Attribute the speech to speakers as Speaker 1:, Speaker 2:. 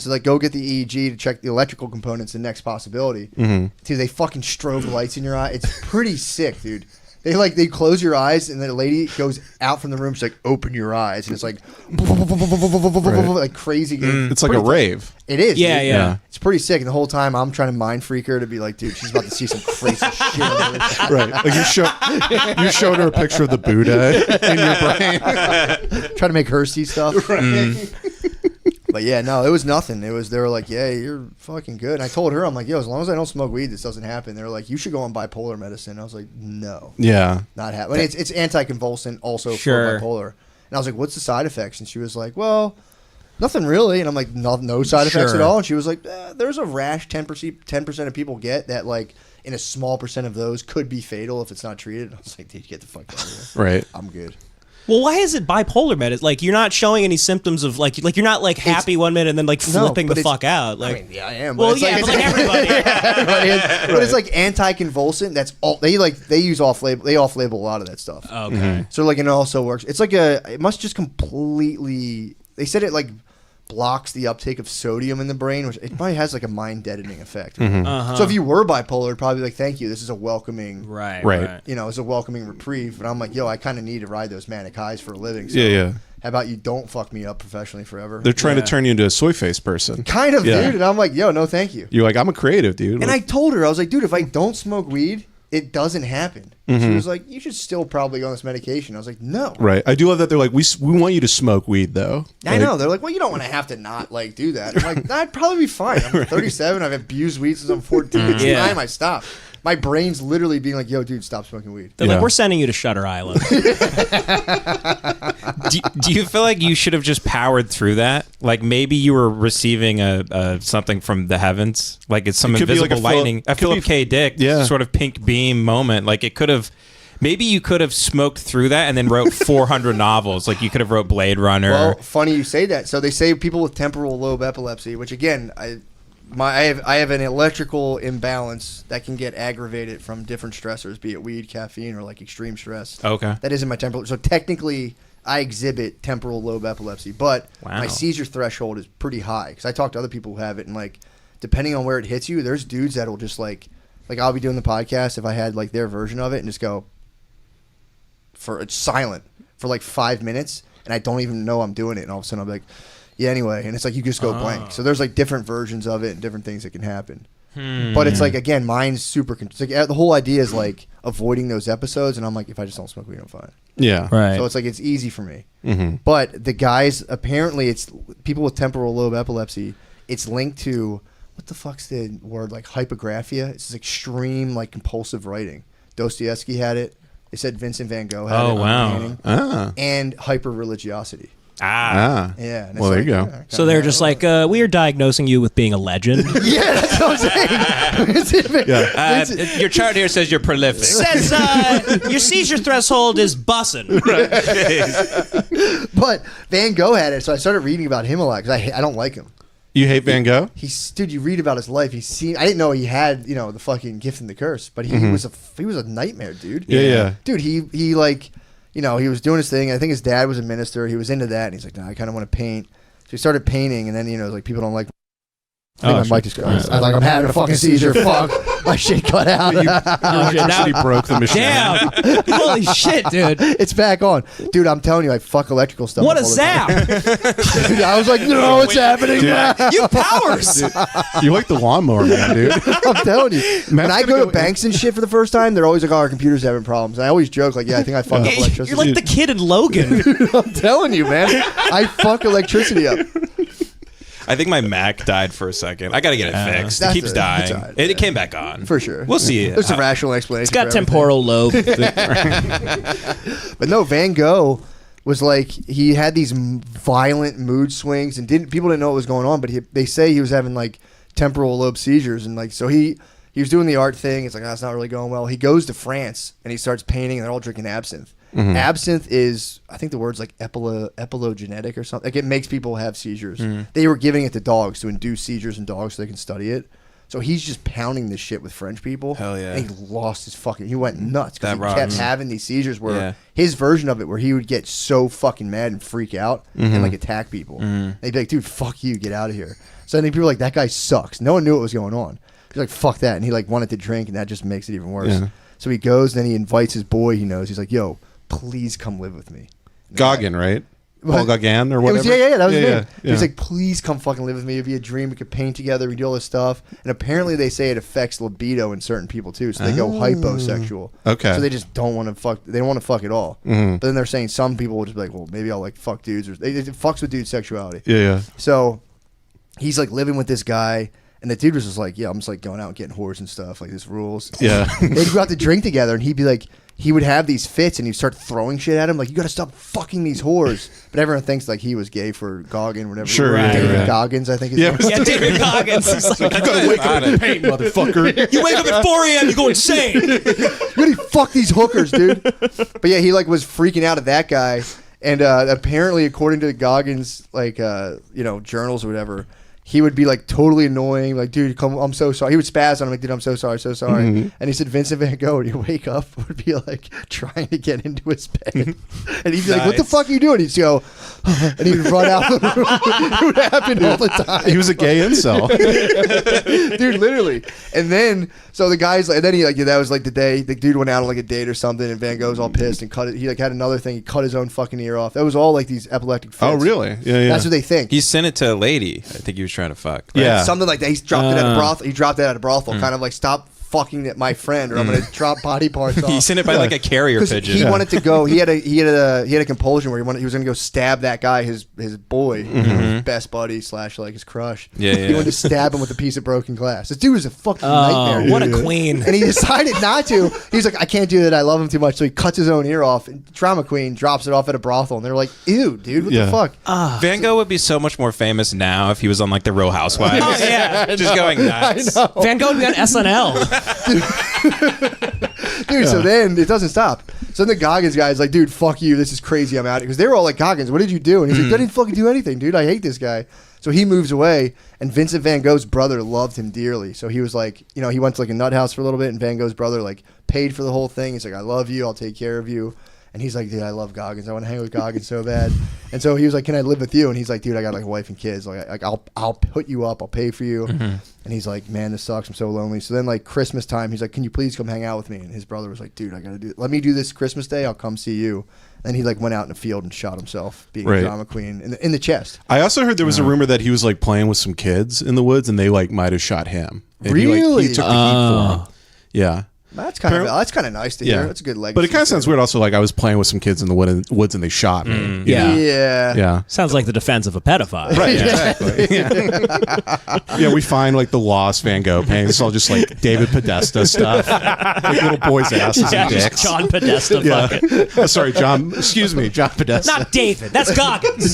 Speaker 1: So like, go get the EEG to check the electrical components. The next possibility. Dude, they fucking strobe lights in your eye. It's pretty sick, dude. They close your eyes, and then a lady goes out from the room. She's like, "Open your eyes," and it's like, like crazy.
Speaker 2: It's like a rave.
Speaker 1: It is.
Speaker 3: Yeah.
Speaker 1: It's pretty sick. And the whole time, I'm trying to mind freak her to be like, dude, she's about to see some crazy shit.
Speaker 2: Right. Like you showed her a picture of the Buddha in your brain.
Speaker 1: Trying to make her see stuff.
Speaker 2: Right.
Speaker 1: But yeah, no, it was nothing. They were like, yeah, you're fucking good. And I told her, I'm like, yo, as long as I don't smoke weed, this doesn't happen. They were like, you should go on bipolar medicine. I was like, no.
Speaker 2: Yeah.
Speaker 1: Not happening. It's anticonvulsant also for bipolar. And I was like, what's the side effects? And she was like, well, nothing really. And I'm like, no side effects at all. And she was like, there's a rash 10% of people get that, like, in a small percent of those could be fatal if it's not treated. And I was like, dude, get the fuck out of here.
Speaker 2: Right.
Speaker 1: I'm good.
Speaker 3: Well, why is it bipolar medicine? Like, you're not showing any symptoms of like you're not like happy one minute and then like flipping the fuck out. Like,
Speaker 1: I mean, yeah, I am.
Speaker 3: Well,
Speaker 1: but
Speaker 3: yeah,
Speaker 1: it's
Speaker 3: but like everybody.
Speaker 1: everybody is. But it's like anticonvulsant. That's all they use off-label. They off-label a lot of that stuff.
Speaker 3: Okay.
Speaker 1: So like, it also works. It's like it must just completely. They said it like blocks the uptake of sodium in the brain, which it probably has like a mind deadening effect. So if you were bipolar, it'd probably be like, thank you, this is a welcoming,
Speaker 3: right.
Speaker 1: You know, it's a welcoming reprieve. But I'm like, yo, I kind of need to ride those manic highs for a living. So
Speaker 2: yeah.
Speaker 1: How about you don't fuck me up professionally forever?
Speaker 2: They're trying to turn you into a soy face person.
Speaker 1: Kind of, dude. And I'm like, yo, no, thank you.
Speaker 2: You're like, I'm a creative, dude.
Speaker 1: And I told her, I was like, dude, if I don't smoke weed, it doesn't happen. She was like, you should still probably go on this medication. I was like, no.
Speaker 2: Right. I do love that they're like, we want you to smoke weed, though.
Speaker 1: I know. They're like, well, you don't want to have to not, like, do that. I'm like, that'd probably be fine. I'm 37. I've abused weed since I'm 14. It's time I stop. My brain's literally being like, yo, dude, stop smoking weed.
Speaker 3: They're like, we're sending you to Shutter Island.
Speaker 4: Do you feel like you should have just powered through that? Like maybe you were receiving a something from the heavens, like it's some invisible lightning, a Philip K. Dick sort of pink beam moment. Like it could have. Maybe you could have smoked through that and then wrote 400 novels. Like you could have wrote Blade Runner.
Speaker 1: Well, funny you say that. So they say people with temporal lobe epilepsy, which again, I have an electrical imbalance that can get aggravated from different stressors, be it weed, caffeine, or like extreme stress.
Speaker 4: Okay.
Speaker 1: That isn't my temporal. So technically, I exhibit temporal lobe epilepsy, but my seizure threshold is pretty high because I talk to other people who have it, and like depending on where it hits you, there's dudes that'll just like I'll be doing the podcast if I had like their version of it and just go it's silent for like 5 minutes, and I don't even know I'm doing it, and all of a sudden I'll be like, yeah, anyway, and it's like you just go blank. So there's like different versions of it and different things that can happen. But it's like, again, mine's super. It's like the whole idea is like avoiding those episodes, and I'm like, if I just don't smoke weed, I'm fine.
Speaker 2: Yeah,
Speaker 3: right.
Speaker 1: So it's like it's easy for me. But the guys, apparently, it's people with temporal lobe epilepsy. It's linked to what the fuck's the word, like hypographia. It's this extreme like compulsive writing. Dostoevsky had it. They said Vincent Van Gogh had it. Painting. And hyper-religiosity.
Speaker 2: Yeah.
Speaker 1: And
Speaker 2: well, there
Speaker 1: like,
Speaker 2: you go.
Speaker 1: Yeah,
Speaker 3: so they're just like, we are diagnosing you with being a legend.
Speaker 1: Yeah, that's what I'm saying.
Speaker 4: Your chart here says you're prolific.
Speaker 3: Says your seizure threshold is bussin'.
Speaker 1: But Van Gogh had it, so I started reading about him a lot because I don't like him.
Speaker 2: You hate Van Gogh?
Speaker 1: Dude, you read about his life. I didn't know he had, the fucking gift and the curse, but he was a nightmare, dude.
Speaker 2: Yeah.
Speaker 1: Dude, he like, he was doing his thing. I think his dad was a minister. He was into that, and he's like, nah, I kind of want to paint. So he started painting, and then like people don't like. I think my mic just goes. I was like, I'm having a fucking seizure. Fuck, my shit cut out.
Speaker 2: Your electricity broke the machine.
Speaker 3: Damn! Holy shit, dude!
Speaker 1: It's back on, dude. I'm telling you, I fuck electrical stuff.
Speaker 3: What a zap!
Speaker 1: Dude, I was like, no, it's happening now.
Speaker 3: You powers!
Speaker 2: Dude, you like the lawnmower, man, dude.
Speaker 1: I'm telling you. When I go to banks and shit for the first time, they're always like, oh, our computer's having problems. And I always joke, like, yeah, I think I fucked up electricity.
Speaker 3: You're like the kid in Logan.
Speaker 1: I'm telling you, man. I fuck electricity up.
Speaker 4: I think my Mac died for a second. I got to get it fixed. It keeps dying. It came back on.
Speaker 1: For sure.
Speaker 4: We'll see.
Speaker 1: There's a rational explanation.
Speaker 3: It's got temporal lobe.
Speaker 1: But no, Van Gogh was like, he had these violent mood swings, and people didn't know what was going on, but they say he was having like temporal lobe seizures, and like, so he was doing the art thing. It's like, that's not really going well. He goes to France and he starts painting, and they're all drinking absinthe. Absinthe is, I think the word's like epilogenetic or something. Like it makes people have seizures. They were giving it to dogs to induce seizures in dogs so they can study it. So he's just pounding this shit with French people.
Speaker 4: Hell yeah.
Speaker 1: And he lost his fucking, he went nuts because he
Speaker 4: That
Speaker 1: kept having these seizures where his version of it where he would get so fucking mad and freak out and like attack people. They'd be like, dude, fuck you, get out of here. So I think people were like, that guy sucks. No one knew what was going on. He's like, fuck that. And he like wanted to drink, and that just makes it even worse.
Speaker 2: Yeah.
Speaker 1: So he goes, and then he invites his boy he knows. He's like, yo, please come live with me.
Speaker 2: Gauguin, right? Paul Gauguin or whatever.
Speaker 1: That was his name.
Speaker 2: Yeah.
Speaker 1: He's like, please come fucking live with me. It'd be a dream. We could paint together. We do all this stuff. And apparently they say it affects libido in certain people too. So they go hyposexual.
Speaker 2: Okay.
Speaker 1: So they just don't want to fuck. They don't want to fuck at all.
Speaker 2: Mm-hmm.
Speaker 1: But then they're saying some people will just be like, well, maybe I'll like fuck dudes. Or it fucks with dude sexuality.
Speaker 2: Yeah.
Speaker 1: So he's like living with this guy. And the dude was just like, yeah, I'm just like going out and getting whores and stuff. Like, this rules.
Speaker 2: Yeah.
Speaker 1: They'd go out to drink together, and he'd be like, he would have these fits, and he'd start throwing shit at him. Like, you got to stop fucking these whores. But everyone thinks like he was gay for Gauguin, whatever.
Speaker 2: Sure,
Speaker 1: David Goggins, I think.
Speaker 2: Yeah,
Speaker 1: name.
Speaker 3: David Goggins. He's like,
Speaker 2: you gotta wake up and paint, motherfucker.
Speaker 3: you wake up at 4 a.m., you go insane.
Speaker 1: You gotta fuck these hookers, dude. But yeah, he like was freaking out at that guy. And apparently, according to Goggins, like, journals or whatever, he would be like totally annoying, like, dude, come, I'm so sorry. He would spaz on him, like, dude, I'm so sorry, so sorry.
Speaker 2: Mm-hmm.
Speaker 1: And he said Vincent Van Gogh, and he'd wake up, would be like trying to get into his bed, and he'd be like, "What the fuck are you doing?" He'd go, and he'd run out the room. It would happen all the time.
Speaker 2: He was a gay incel.
Speaker 1: Dude, literally. And then, so the guy's like, and then he like, that was like the day the dude went out on like a date or something, and Van Gogh's all pissed and cut it. He like had another thing. He cut his own fucking ear off. That was all like these epileptic fits.
Speaker 2: Oh, really? Yeah.
Speaker 1: That's what they think.
Speaker 4: He sent it to a lady. I think he was trying to fuck. Right?
Speaker 2: Yeah.
Speaker 1: Something like that. He dropped it at a brothel. He dropped it at a brothel, kind of like, stop fucking my friend, or I'm gonna drop body parts off.
Speaker 4: He sent it by like a carrier pigeon.
Speaker 1: He wanted to go. He had a compulsion where he was gonna go stab that guy, his boy, his best buddy / like his crush.
Speaker 4: Yeah.
Speaker 1: He wanted to stab him with a piece of broken glass. This dude was a fucking nightmare.
Speaker 3: What a queen.
Speaker 1: And he decided not to. He's like, I can't do that. I love him too much. So he cuts his own ear off. And Trauma Queen drops it off at a brothel, and they're like, ew, dude, what the fuck?
Speaker 4: Van Gogh would be so much more famous now if he was on like the Real Housewives.
Speaker 3: Oh, yeah.
Speaker 4: Just going nuts.
Speaker 3: Van Gogh would be on SNL.
Speaker 1: Dude, so then it doesn't stop. So then the Goggins guy is like, dude, fuck you. This is crazy. I'm out. Because they were all like, Goggins, what did you do? And he's like, I didn't fucking do anything, dude. I hate this guy. So he moves away, and Vincent Van Gogh's brother loved him dearly. So he was like, he went to like a nut house for a little bit, and Van Gogh's brother like paid for the whole thing. He's like, I love you. I'll take care of you. And he's like, dude, I love Goggins. I want to hang with Goggins so bad. And so he was like, can I live with you? And he's like, dude, I got like a wife and kids. Like I'll put you up. I'll pay for you. And he's like, man, this sucks. I'm so lonely. So then like Christmas time, he's like, can you please come hang out with me? And his brother was like, dude, I got to do it. Let me do this Christmas day. I'll come see you. And he like went out in the field and shot himself, being a drama queen in the chest.
Speaker 2: I also heard there was a rumor that he was like playing with some kids in the woods, and they like might have shot him. And
Speaker 1: really?
Speaker 2: He took the heat for him. Yeah.
Speaker 1: That's kind of nice to hear. That's a good legacy.
Speaker 2: But it kind of sounds weird also, like I was playing with some kids in the woods and they shot me.
Speaker 1: Yeah.
Speaker 3: Sounds like the defense of a pedophile.
Speaker 2: Right, exactly. Yeah, we find like the lost Van Gogh paintings. It's all just like David Podesta stuff. Like little boys' asses and dicks.
Speaker 3: John Podesta.
Speaker 2: Sorry, John. Excuse me, John Podesta.
Speaker 3: Not David. That's Goggins.